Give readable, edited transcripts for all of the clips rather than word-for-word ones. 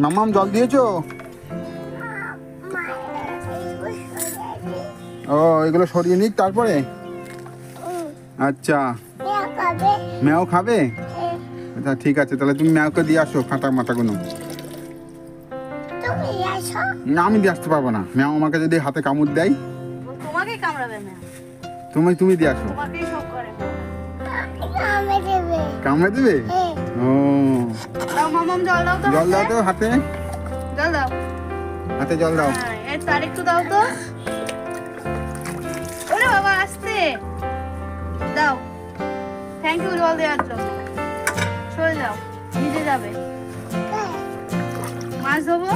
মামাম জল দিয়েছো? ও এগুলো সরিয়ে নিক তারপরে। আচ্ছা ম্যাও খাবে? আচ্ছা ঠিক আছে, তাহলে তুমি ম্যাওকে দিয়ে আসো কাঁটা মাথাগুলো। না আমি দিয়ে আসতে পারবো না, ম্যাও আমাকে যদি হাতে কামড় দেয়। তোমাকে কামড়াবে ম্যাও। তুমি দিয়ে আসো। তোমাকেই সব করে কামড়ে দেবে? ও দাও মামাম জল দাও তো। জল দাও তো হাতে, জল দাও হাতে জল দাও। এর তার একটু দাও তো। ওরে বাবা আস্তে দাও। থ্যাংক ইউ জল দেওয়ার জন্য। সরে যাও, ভিজে যাবে। মাছ ধরবো,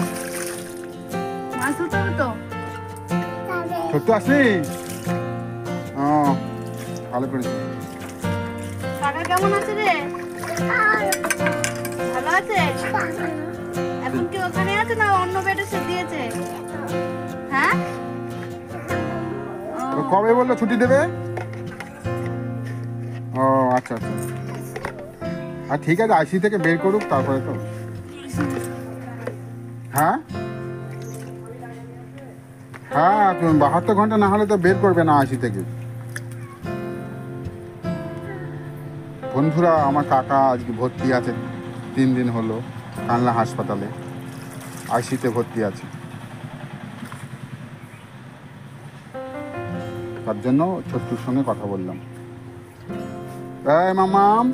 মাছ ধরতে হবে তো। ছোট্ট আসলি? ও ভালো করেছি। কাকা কেমন আছে রে? ভালো আছে? এখন কি ওখানে আছে না অন্য বেডে সে দিয়েছে? হ্যাঁ কবে বললো ছুটি দেবে? ও আচ্ছা আচ্ছা, আর ঠিক আছে আইসি থেকে বের করুক তারপরে তো। হ্যাঁ হ্যাঁ 72 ঘন্টা না হলে তো বের করবে না আইসি থেকে। বন্ধুরা আমার কাকা আজকে ভর্তি আছে, 3 দিন হলো কানলা হাসপাতালে আইসিতে ভর্তি আছে। তার জন্য ছোট্টুর সঙ্গে কথা বললাম। এই মামাম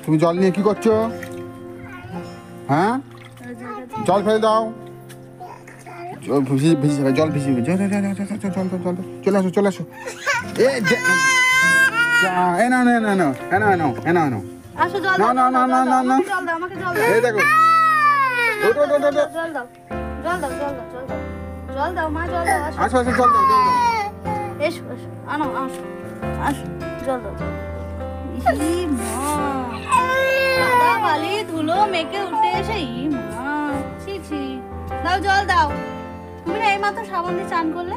তুমি জল নিয়ে কি করছো? হ্যাঁ জল ফেলে দাও, জল ভিজে যাবে, জল ভিজে যাবে। চলে আসো চলে আসো। এ না না না না না না না না আসো জল দাও। না না না না না জল দাও আমাকে, জল দাও। এই দেখো জল দাও, জল দাও, জল দাও, জল দাও, জল দাও, জল দাও মা, জল দাও। আসো আসো জল দাও জল দাও। এসো এসো, আনো আসো আসো, জল দাও। ই মা, কাদা বালি ধুলো মেখে উঠে এসে ই মা, ছি ছি। দাও জল দাও। তুমি না এইমাত্র সাবান দিয়ে চান করলে?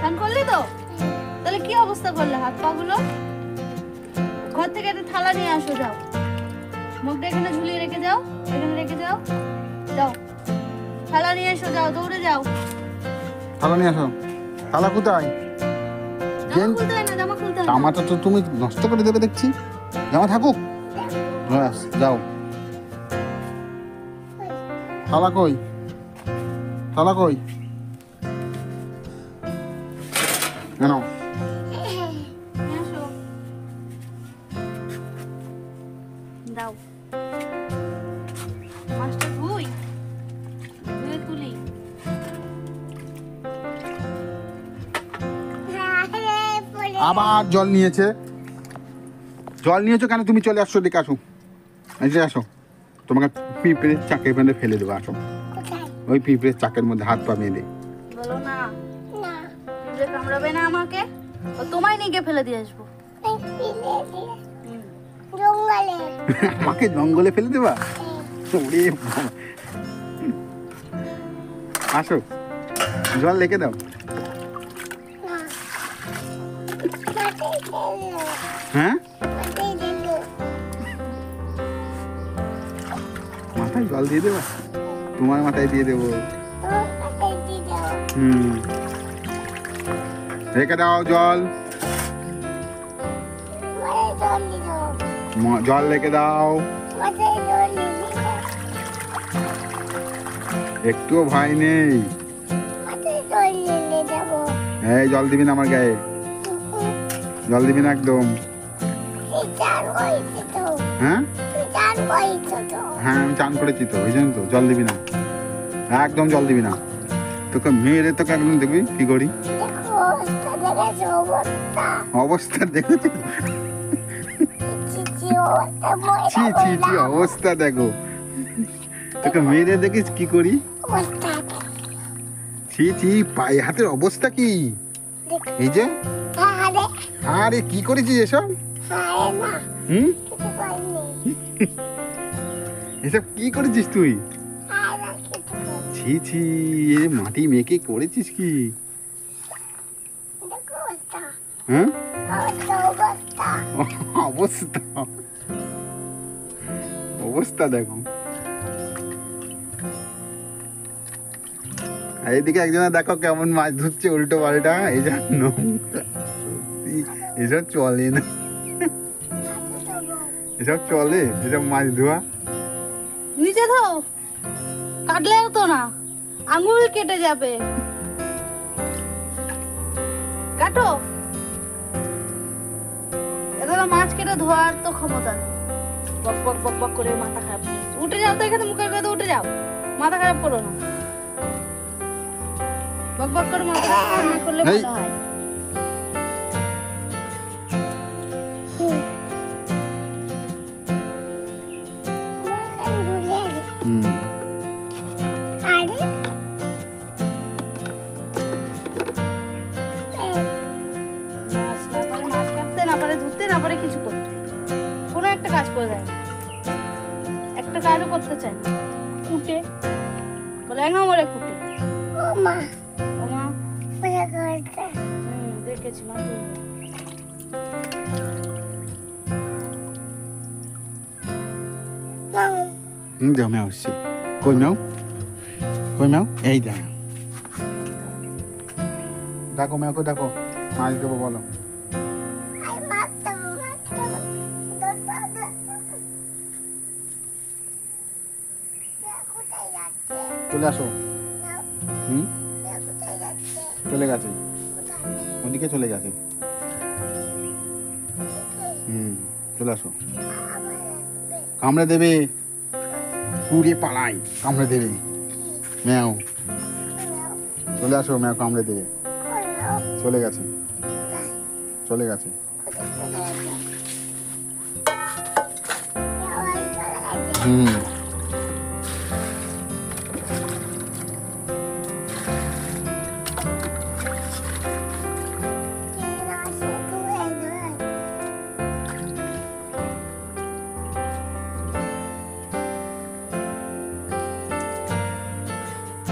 চান করলি তো? তাহলে কি অবস্থা করলে হাত পা গুলো? ঘর থেকে একটা থালা নিয়ে আসো, যাও। মুখটা এখানে ঝুলিয়ে রেখে যাও, এখানে রেখে যাও। যাও থালা নিয়ে এসো, যাও দৌড়ে যাও। থালা নিয়ে আসো। থালা কোথায়? জামা খুলতে হয় না, জামা খুলতে হয় না। জামাটা তো তুমি নষ্ট করে দেবে দেখছি, জামা থাকুক। ব্যাস যাও। থালা কই? থালা কই? কেন? নিয়ে আসো। দাও মাছটা ধুই, ধুয়ে তুলি। আবার জল নিয়েছে। জল নিয়েছো কেন? তুমি চলে আসছো, দিকে আসো, এসে আসো। তোমাকে পিঁপড়ের চাকের মধ্যে ফেলে দেবো, আসো। ওই পিঁপড়ের চাকের মধ্যে হাত পা বেঁধে। বলো না, পিঁপড়ে কামড়াবে না আমাকে, ও তোমায় নিয়ে গিয়ে ফেলে দিয়ে আসবো। আমাকে জঙ্গলে ফেলে দেবা? ওরে বাবা। আসো জল রেখে দাও। হ্যাঁ মাথায় জল দিয়ে দেবা? তোমার মাথায় দিয়ে দেবো। রেখে দাও জল, জল রেখে দাও। একটুও ভয় নেই। এই জল দিবি না আমার গায়ে, জল দিবি না একদম। হ্যাঁ হ্যাঁ আমি চান করেছি তো, ওই জন্য তো জল দিবি না, একদম জল দিবি না। তোকে মেরে তোকে একদম দেখবি কি করি। অবস্থা দেখেছি, ছি ছি ছি অবস্থা দেখো, তোকে মেরে দেখিস কি করি। ছি ছি পায়ে হাতের অবস্থা কি, এই যে। আরে কি করেছিস এসব? এসব কি করেছিস তুই? ছি ছি এ মাটি মেখে করেছিস কি? হ্যাঁ অবস্থা, অবস্থা দেখো। এইদিকে একজনে দেখো কেমন মাছ ধরছে উল্টো পাল্টা, এই জন্য সত্যি এসব চলে না, এসব চলে এসব মাছ ধোয়া। নিচে দাও, কাটলেও তো না, আঙুল কেটে যাবে। কাটো, এতটা মাছ কেটে ধোয়ার তো ক্ষমতা নেই। বক বক বক বক করে মাথা খারাপ করে দিচ্ছে। উঠে যাও তো এখানে, মুখের কাছে উঠে যাও, মাথা খারাপ করো না। বক বক করে মাথা খারাপ না করলে এই। ভালো হয়। হুম মাছ না পারে মাছ কাটতে, না পারে ধরতে, না পারে কিছু করতে, কোনো একটা কাজ করে দেয় না, একটা কাজও করতে চায় না। কুটে বলে এক নম্বরে কুটে। ওমা দেখেছি মা। যাও ম্যাও আসছে, কই ম্যাও, কই ম্যাও, এই দেখ ডাকো ম্যাওকে ডাকো, মাছ দেবো বলো। চলে আসো। হুম চলে গেছে, ওদিকে চলে গেছে। হুম চলে আসো, কামড়ে দেবে, পুড়ে পালাই, কামড়ে দেবে ম্যাও। চলে আসো, ম্যাও কামড়ে দেবে। চলে গেছে, চলে গেছে। হুম